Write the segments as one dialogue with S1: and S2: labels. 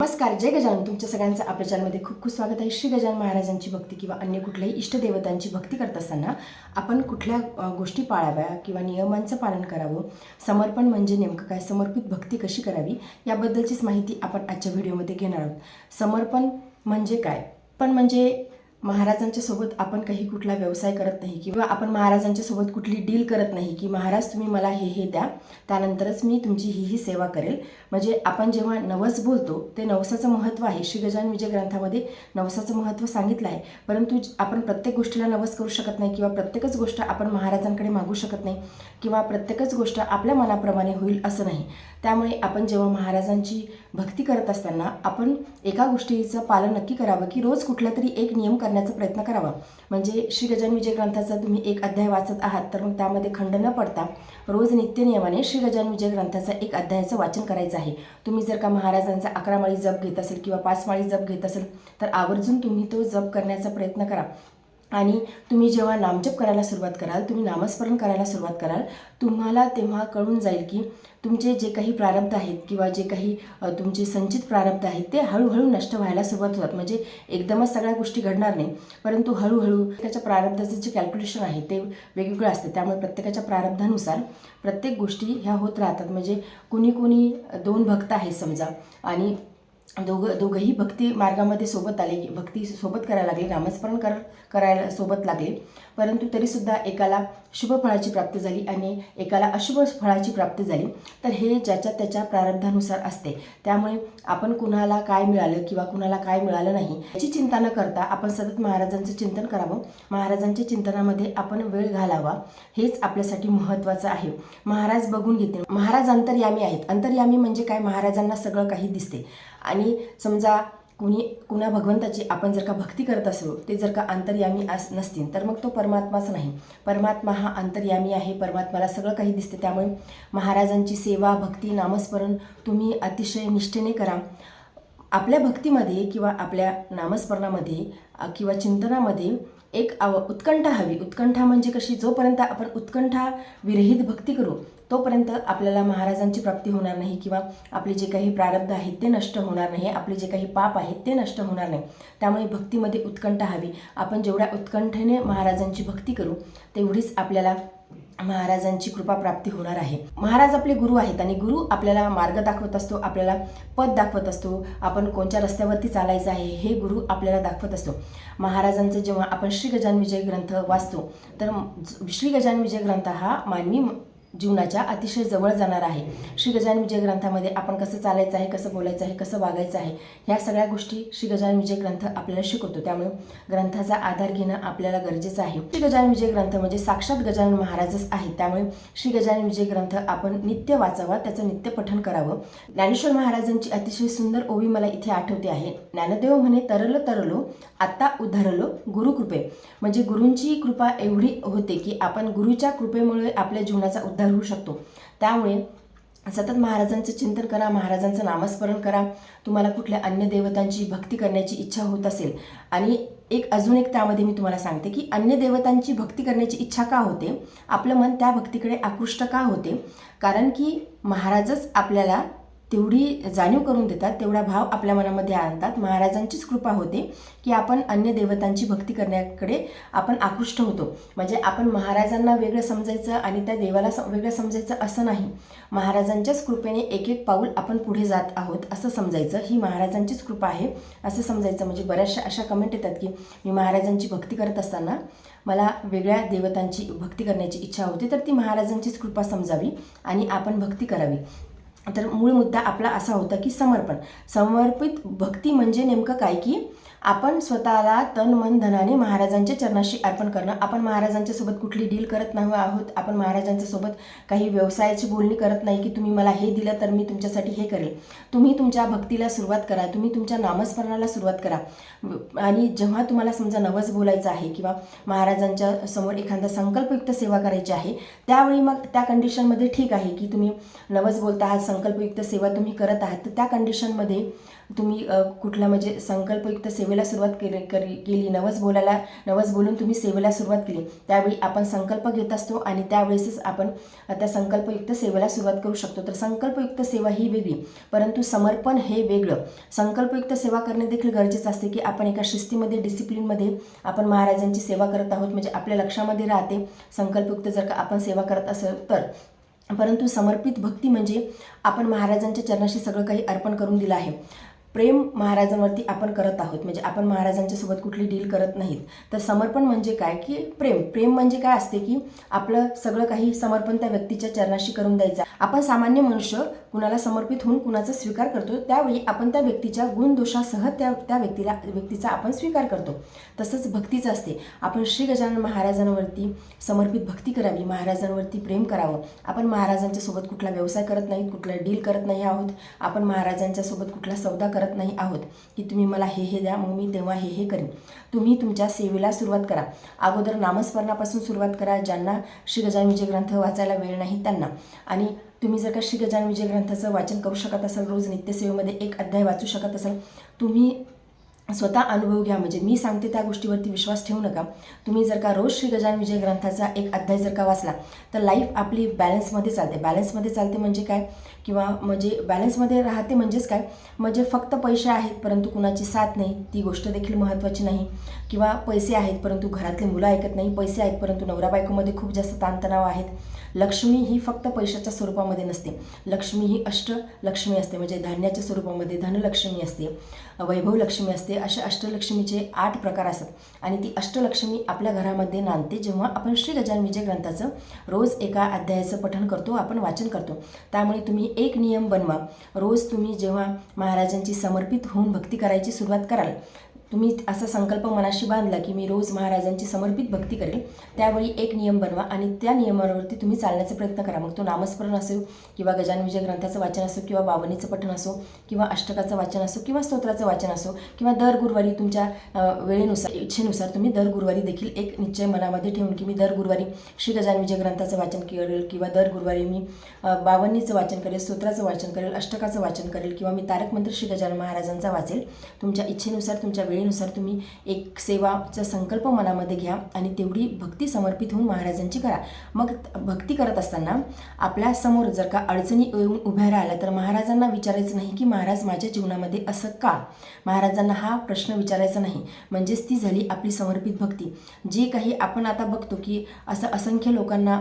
S1: नमस्कार, जय गजानन. तुमच्या सगळ्यांचं आपल्या चॅनलमध्ये खूप खूप स्वागत आहे. श्री गजानन महाराजांची भक्ती किंवा अन्य कुठल्याही इष्टदेवतांची भक्ती करत असताना आपण कुठल्या गोष्टी पाळाव्या किंवा नियमांचं पालन करावं, समर्पण म्हणजे नेमकं काय, समर्पित भक्ती कशी करावी याबद्दलचीच माहिती आपण आजच्या व्हिडिओमध्ये घेणार आहोत. समर्पण म्हणजे काय? पण म्हणजे महाराजांच्या सोबत आपण काही कुठला व्यवसाय करत नाही किंवा आपण महाराजांच्या सोबत कुठली डील करत नाही की महाराज तुम्ही मला हे द्या, त्यानंतरच मी तुमची ही सेवा करेल. म्हणजे आपण जेव्हा नवस बोलतो ते नवसाचं महत्त्व आहे. श्री गजानन विजय ग्रंथामध्ये नवसाचं महत्त्व सांगितलं आहे. परंतु आपण प्रत्येक गोष्टीला नवस करू शकत नाही किंवा प्रत्येकच गोष्ट आपण महाराजांकडे मागू शकत नाही किंवा प्रत्येकच गोष्ट आपल्या मनाप्रमाणे होईल असं नाही. त्यामुळे आपण जेव्हा महाराजांची भक्ती करत असताना आपण एका गोष्टीचं पालन नक्की करावं की रोज कुठला तरी एक नियम करण्याचा प्रयत्न करावा. म्हणजे श्री गजानन विजय ग्रंथाचा तुम्ही एक अध्याय वाचत आहात तर मग त्यामध्ये खंड न पडता रोज नित्यनियमाने श्री गजानन विजय ग्रंथाचा एक अध्यायाचं वाचन करायचं आहे. तुम्ही जर का महाराजांचा 11 माळी जप घेत असेल किंवा 5 माळी जप घेत असेल तर आवर्जून तुम्ही तो जप करण्याचा प्रयत्न करा. आणि तुम्ही जेव्हा नामजप करायला सुरुवात कराल, तुम्ही नामस्मरण करायला सुरुवात कराल, तुम्हाला तेव्हा कळून जाईल की तुमचे जे काही प्रारब्ध आहेत किंवा जे काही तुमचे संचित प्रारब्ध आहेत ते हळूहळू नष्ट व्हायला सुरुवात होतात. म्हणजे एकदमच सगळ्या गोष्टी घडणार नाही, परंतु हळूहळू त्याच्या प्रारब्धाचं जे कॅल्क्युलेशन आहे ते वेगवेगळं असतं. त्यामुळे प्रत्येकाच्या प्रारब्धानुसार प्रत्येक गोष्टी ह्या होत राहतात. म्हणजे कुणी 2 भक्त आहेत समजा आणि दोघंही भक्ती मार्गामध्ये सोबत आले, भक्ती सोबत करायला लागले, नामस्मरण करायला सोबत लागले, परंतु तरीसुद्धा एकाला शुभ फळाची प्राप्ती झाली आणि एकाला अशुभ फळाची प्राप्ती झाली. तर हे ज्याच्या त्याच्या प्रारब्धानुसार असते. त्यामुळे आपण कुणाला काय मिळालं किंवा कुणाला काय मिळालं नाही याची चिंता न करता आपण सतत महाराजांचं चिंतन करावं. महाराजांच्या चिंतनामध्ये आपण वेळ घालावा, हेच आपल्यासाठी महत्त्वाचं आहे. महाराज बघून घेतील. महाराज अंतर्यामी आहेत. अंतर्यामी म्हणजे काय? महाराजांना सगळं काही दिसते. आणि समजा कुणा भगवंताची आपण जर का भक्ती करत असलो, ते जर का अंतर्यामी नसतील तर मग तो परमात्माच नाही. परमात्मा हा अंतर्यामी आहे. परमात्माला सगळं काही दिसते. त्यामुळे महाराजांची सेवा, भक्ती, नामस्मरण तुम्ही अतिशय निष्ठेने करा. आपल्या भक्तीमध्ये किंवा आपल्या नामस्मरणामध्ये किंवा चिंतनामध्ये एक उत्कंठा हवी. उत्कंठा म्हणजे कशी? जोपर्यंत आपण उत्कंठा विरहित भक्ती करू तोपर्यंत आपल्याला महाराजांची प्राप्ती होणार नाही किंवा आपले जे काही प्रारब्ध आहेत ते नष्ट होणार नाही, आपले जे काही पाप आहेत ते नष्ट होणार नाही. त्यामुळे भक्तीमध्ये उत्कंठा हवी. आपण जेवढ्या उत्कंठेने महाराजांची भक्ती करू तेवढीच आपल्याला महाराजांची कृपा प्राप्ती होणार आहे. महाराज आपले गुरु आहेत आणि गुरु आपल्याला मार्ग दाखवत असतो, आपल्याला पद दाखवत असतो, आपण कोणत्या रस्त्यावरती चालायचं आहे हे गुरु आपल्याला दाखवत असतो. महाराजांचं जेव्हा आपण श्री गजानन विजय ग्रंथ वाचतो तर श्री गजानन विजय ग्रंथ हा मानवी जीवनाच्या अतिशय जवळ जाणार आहे. श्री गजानन विजय ग्रंथामध्ये आपण कसं चालायचं आहे, कसं बोलायचं आहे, कसं वागायचं आहे, ह्या सगळ्या गोष्टी श्री गजानन विजय ग्रंथ आपल्याला शिकवतो. त्यामुळे ग्रंथाचा आधार घेणं आपल्याला गरजेचं आहे. श्री गजानन विजय ग्रंथ म्हणजे साक्षात गजानन महाराजच आहेत. त्यामुळे श्री गजानन विजय ग्रंथ आपण नित्य वाचावा, त्याचं नित्य पठण करावं. ज्ञानेश्वर महाराजांची अतिशय सुंदर ओवी मला इथे आठवते आहे. ज्ञानदेव म्हणे, तरलो आता उद्धरलो गुरुकृपे. म्हणजे गुरूंची कृपा एवढी होते की आपण गुरुच्या कृपेमुळे आपल्या जीवनाचा उद्धार होऊ शकतो. त्यामुळे सतत महाराजांचं चिंतन करा, महाराजांचं नामस्मरण करा. तुम्हाला कुठल्या अन्य देवतांची भक्ती करण्याची इच्छा होत असेल आणि अजून एक त्यामध्ये मी तुम्हाला सांगते की अन्य देवतांची भक्ती करण्याची इच्छा का होते, आपलं मन त्या भक्तीकडे आकृष्ट का होते? कारण की महाराजच आपल्याला तेवढी जाणीव करून देतात, तेवढा भाव आपल्या मनामध्ये आणतात. महाराजांचीच कृपा होते की आपण अन्य देवतांची भक्ती करण्याकडे आपण आकृष्ट होतो. म्हणजे आपण महाराजांना वेगळं समजायचं आणि त्या देवाला वेगळं समजायचं असं नाही. महाराजांच्याच कृपेने एक पाऊल आपण पुढे जात आहोत असं समजायचं. ही महाराजांचीच कृपा आहे असं समजायचं. म्हणजे बऱ्याचशा अशा कमेंट येतात की मी महाराजांची भक्ती करत असताना मला वेगळ्या देवतांची भक्ती करण्याची इच्छा होती, तर ती महाराजांचीच कृपा समजावी आणि आपण भक्ती करावी. तर मूळ मुद्दा आपला असा होता की समर्पित भक्ती म्हणजे नेमकं काय? की आपण स्वतःला तन मन धनाने महाराजांच्या चरणाशी अर्पण करणं. आपण महाराजांच्या सोबत कुठली डील करत नाही आहोत. आपण महाराजांच्या सोबत काही व्यवसायाची बोलणी करत नाही की तुम्ही मला हे दिलं तर मी तुमच्यासाठी हे करेल. तुम्ही तुमच्या भक्तीला सुरुवात करा, तुम्ही तुमच्या नामस्मरणाला सुरुवात करा. आणि जेव्हा तुम्हाला समजा नवस बोलायचं आहे किंवा महाराजांच्या समोर एखादा संकल्पयुक्त सेवा करायची आहे, त्यावेळी मग त्या कंडिशनमध्ये ठीक आहे की तुम्ही नवस बोलता आहात, संकल्पयुक्त सेवा तुम्ही करत आहात, तर त्या कंडिशनमध्ये तुम्ही कुठला म्हणजे संकल्पयुक्त सेवेला सुरुवात केली, नवस बोलून तुम्ही सेवेला सुरुवात केली, त्यावेळी आपण संकल्प घेत असतो आणि त्यावेळेसच आपण त्या संकल्पयुक्त सेवेला सुरुवात करू शकतो. तर संकल्पयुक्त सेवा ही वेगळी, परंतु समर्पण हे वेगळं. संकल्पयुक्त सेवा करणे देखील गरजेचं असते की आपण एका शिस्तीमध्ये, डिसिप्लिनमध्ये आपण महाराजांची सेवा करत आहोत, म्हणजे आपल्या लक्षामध्ये राहते संकल्पयुक्त जर का आपण सेवा करत असेल तर. परंतु समर्पित भक्ती म्हणजे आपण महाराजांच्या चरणाशी सगळं काही अर्पण करून दिलं आहे. प्रेम महाराजांवरती आपण करत आहोत, म्हणजे आपण महाराजांच्या सोबत कुठली डील करत नाहीत. तर समर्पण म्हणजे काय की प्रेम म्हणजे काय असते की आपलं सगळं काही समर्पण त्या व्यक्तीच्या चरणाशी करून द्यायचं. आपण सामान्य मनुष्य कुणाला समर्पित होऊन कुणाचा स्वीकार करतो, त्यावेळी आपण त्या व्यक्तीच्या गुणदोषासह त्या व्यक्तीचा आपण स्वीकार करतो. तसंच भक्तीचं असते. आपण श्री गजानन महाराजांवरती समर्पित भक्ती करावी, महाराजांवरती प्रेम करावं. आपण महाराजांच्या सोबत कुठला व्यवसाय करत नाहीत, कुठला डील करत नाही आहोत. आपण महाराजांच्या सोबत कुठला सौदा करत नाही आहोत की तुम्ही मला हे द्या मग मी तेव्हा हे करेन. तुम्ही तुमच्या सेवेला सुरुवात करा. अगोदर नामस्मरणापासून सुरुवात करा, ज्यांना श्री गजानन विजय ग्रंथ वाचायला वेळ नाही त्यांना. आणि तुम्ही जर का श्री गजानन विजय ग्रंथाचं वाचन करू शकत असाल, रोज नित्यसेवेमध्ये एक अध्याय वाचू शकत असाल, तुम्ही स्वतः अनुभव घ्या. म्हणजे मी सांगते त्या गोष्टीवरती विश्वास ठेवू नका. तुम्ही जर का रोज श्री गजानन विजय ग्रंथाचा एक अध्याय जर का वाचला तर लाईफ आपली बॅलन्समध्ये चालते. बॅलन्समध्ये चालते म्हणजे काय, किंवा म्हणजे बॅलन्समध्ये राहते म्हणजेच काय, म्हणजे फक्त पैसे आहेत परंतु कुणाची साथ नाही, ती गोष्ट देखील महत्त्वाची नाही. किंवा पैसे आहेत परंतु घरातली मुलं ऐकत नाही, पैसे आहेत परंतु नवरा बायकोमध्ये खूप जास्त ताणतणाव आहेत. लक्ष्मी ही फक्त पैशाच्या स्वरूपामध्ये नसते, लक्ष्मी ही अष्टलक्ष्मी असते, म्हणजे धान्याच्या स्वरूपामध्ये धनलक्ष्मी असते, वैभव लक्ष्मी असते. अशा अष्टलक्ष्मीचे 8 प्रकार असतात आणि ती अष्टलक्ष्मी आपल्या घरामध्ये नांदते जेव्हा आपण श्री गजानन विजय ग्रंथाचं रोज एका अध्यायाचं पठण करतो, आपण वाचन करतो. त्यामुळे तुम्ही एक नियम बनवा. रोज तुम्ही जेव्हा महाराजांची समर्पित होऊन भक्ती करायची सुरुवात कराल, तुम्ही असा संकल्प मनाशी बांधला की मी रोज महाराजांची समर्पित भक्ती करेल, त्यावेळी एक नियम बनवा आणि त्या नियमावरती तुम्ही चालण्याचा प्रयत्न करा. मग तो नामस्मरण असो किंवा गजानन विजय ग्रंथाचं वाचन असो किंवा बावनीचं पठण असो किंवा अष्टकाचं वाचन असो किंवा स्तोत्राचं वाचन असो किंवा दर गुरुवारी तुमच्या वेळेनुसार, इच्छेनुसार तुम्ही दर गुरुवारी देखील एक निश्चय मनामध्ये ठेवून की मी दर गुरुवारी श्री गजानन विजय ग्रंथाचं वाचन करेल किंवा दर गुरुवारी मी बावन्नीचं वाचन करेल, स्तोत्राचं वाचन करेल, अष्टकाचं वाचन करेल किंवा मी तारक मंत्र श्री गजानन महाराजांचा वाचेल. तुमच्या इच्छेनुसार, तुमच्या वेळेनुसार तुम्ही एक सेवाचा संकल्प मनामध्ये घ्या आणि तेवढी भक्ती समर्पित होऊन महाराजांची करा. मग भक्ती करत असताना आपल्या समोर जर का अडचणी येऊन उभ्या राहिल्या तर महाराजांना विचारायचं नाही की महाराज माझ्या जीवनामध्ये असं का, महाराजांना हा प्रश्न विचारायचा नाही. म्हणजेच ती झाली आपली समर्पित भक्ती. जी काही आपण आता बघतो की असं असंख्य लोकांना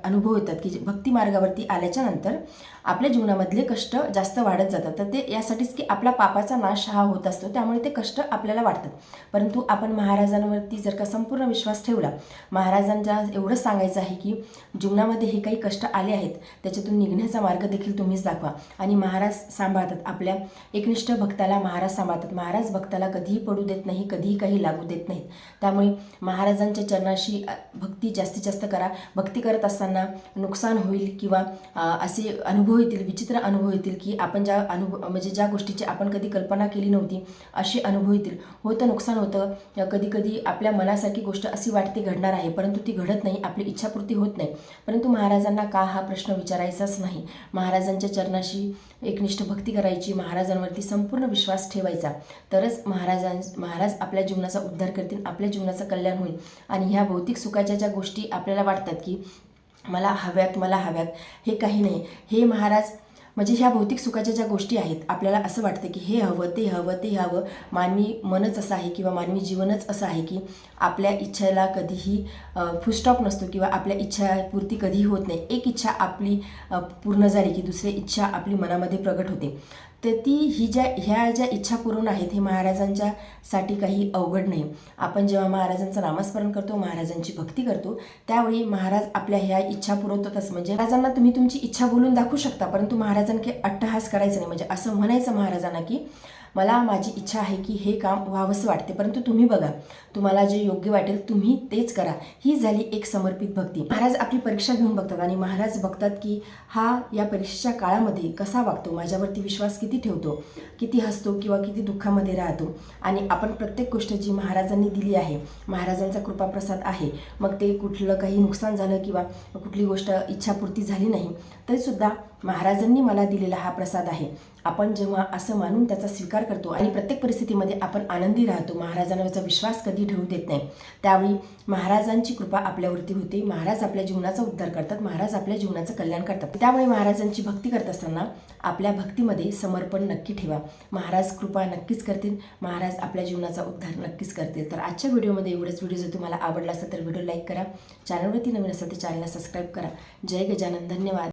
S1: अनुभव येतात की भक्ती मार्गावरती आल्याच्या नंतर आपल्या जीवनामधले कष्ट जास्त वाढत जातात. तर ते यासाठीच की आपला पापाचा नाश हा होत असतो, त्यामुळे ते कष्ट आपल्याला वाटतात. परंतु आपण महाराजांवरती जर का संपूर्ण विश्वास ठेवला, महाराजांच्या एवढंच सांगायचं आहे की जीवनामध्ये हे काही कष्ट आले आहेत त्याच्यातून निघण्याचा मार्ग देखील तुम्हीच दाखवा. आणि महाराज सांभाळतात, आपल्या एकनिष्ठ भक्ताला महाराज सांभाळतात. महाराज भक्ताला कधीही पडू देत नाही, कधीही काही लागू देत नाहीत. त्यामुळे महाराजांच्या चरणाशी भक्ती जास्तीत जास्त करा. भक्ती करत असताना नुकसान होईल किंवा असे अनुभव येतील, विचित्र अनुभव येतील की आपण ज्या गोष्टीची आपण कधी कल्पना केली नव्हती असे अनुभव येतील. होतं, नुकसान होतं. कधी कधी आपल्या मनासारखी गोष्ट अशी वाटते घडणार आहे परंतु ती घडत नाही, आपली इच्छापूर्ती होत नाही. परंतु महाराजांना का हा प्रश्न विचारायचाच नाही. महाराजांच्या चरणाशी एकनिष्ठ भक्ती करायची, महाराजांवरती संपूर्ण विश्वास ठेवायचा, तरच महाराज आपल्या जीवनाचा उद्धार करतील, आपल्या जीवनाचं कल्याण होईल. आणि ह्या भौतिक सुखाच्या ज्या गोष्टी आपल्याला वाटतात की मला हव्यात, हे काही नाही. हे महाराज म्हणजे ह्या भौतिक सुखाच्या ज्या गोष्टी आहेत, आपल्याला असं वाटतं की हे हवं, ते हवं. मानवी मनच असं आहे किंवा मानवी जीवनच असं आहे की आपल्या इच्छेला कधीही फुलस्टॉप नसतो किंवा आपल्या इच्छापूर्ती कधीही होत नाही. एक इच्छा आपली पूर्ण झाली की दुसरी इच्छा आपली मनामध्ये प्रगट होते. तर ह्या ज्या इच्छा पूर्ण आहेत हे महाराजांच्यासाठी काही अवघड नाही. आपण जेव्हा महाराजांचं नामस्मरण करतो, महाराजांची भक्ती करतो, त्यावेळी महाराज आपल्या ह्या इच्छा पुरवतातच. म्हणजे महाराजांना तुम्ही तुमची इच्छा बोलून दाखवू शकता परंतु महाराजांना अट्टहास करायचं नाही. म्हणजे असं म्हणायचं महाराजांना की मला माझी इच्छा आहे की हे काम व्हावंसं वाटते, परंतु तुम्ही बघा, तुम्हाला जे योग्य वाटेल तुम्ही तेच करा. ही झाली एक समर्पित भक्ती. महाराज आपली परीक्षा घेऊन बघतात आणि महाराज बघतात की हा या परीक्षेच्या काळामध्ये कसा वागतो, माझ्यावरती विश्वास किती ठेवतो, किती हसतो किंवा किती दुःखामध्ये राहतो. आणि आपण प्रत्येक गोष्ट जी महाराजांनी दिली आहे, महाराजांचा कृपाप्रसाद आहे, मग ते कुठलं काही नुकसान झालं किंवा कुठली गोष्ट इच्छापूर्ती झाली नाही तरीसुद्धा महाराजांनी मला दिलेला हा प्रसाद आहे. आपण जेव्हा असं मानून त्याचा स्वीकार करतो आणि प्रत्येक परिस्थितीमध्ये आपण आनंदी राहतो, महाराजांवरचा विश्वास कधी ठेवू देत नाही, त्यावेळी महाराजांची कृपा आपल्यावरती होते. महाराज आपल्या जीवनाचा उद्धार करतात, महाराज आपल्या जीवनाचं कल्याण करतात. त्यामुळे महाराजांची भक्ती करत असताना आपल्या भक्तीमध्ये समर्पण नक्की ठेवा. महाराज कृपा नक्कीच करतील, महाराज आपल्या जीवनाचा उद्धार नक्कीच करतील. तर आजच्या व्हिडिओमध्ये एवढंच. व्हिडिओ जर तुम्हाला आवडला असेल तर व्हिडिओ लाईक करा, चॅनलवरती नवीन असेल तर चॅनलला सबस्क्राईब करा. जय गजानन. धन्यवाद.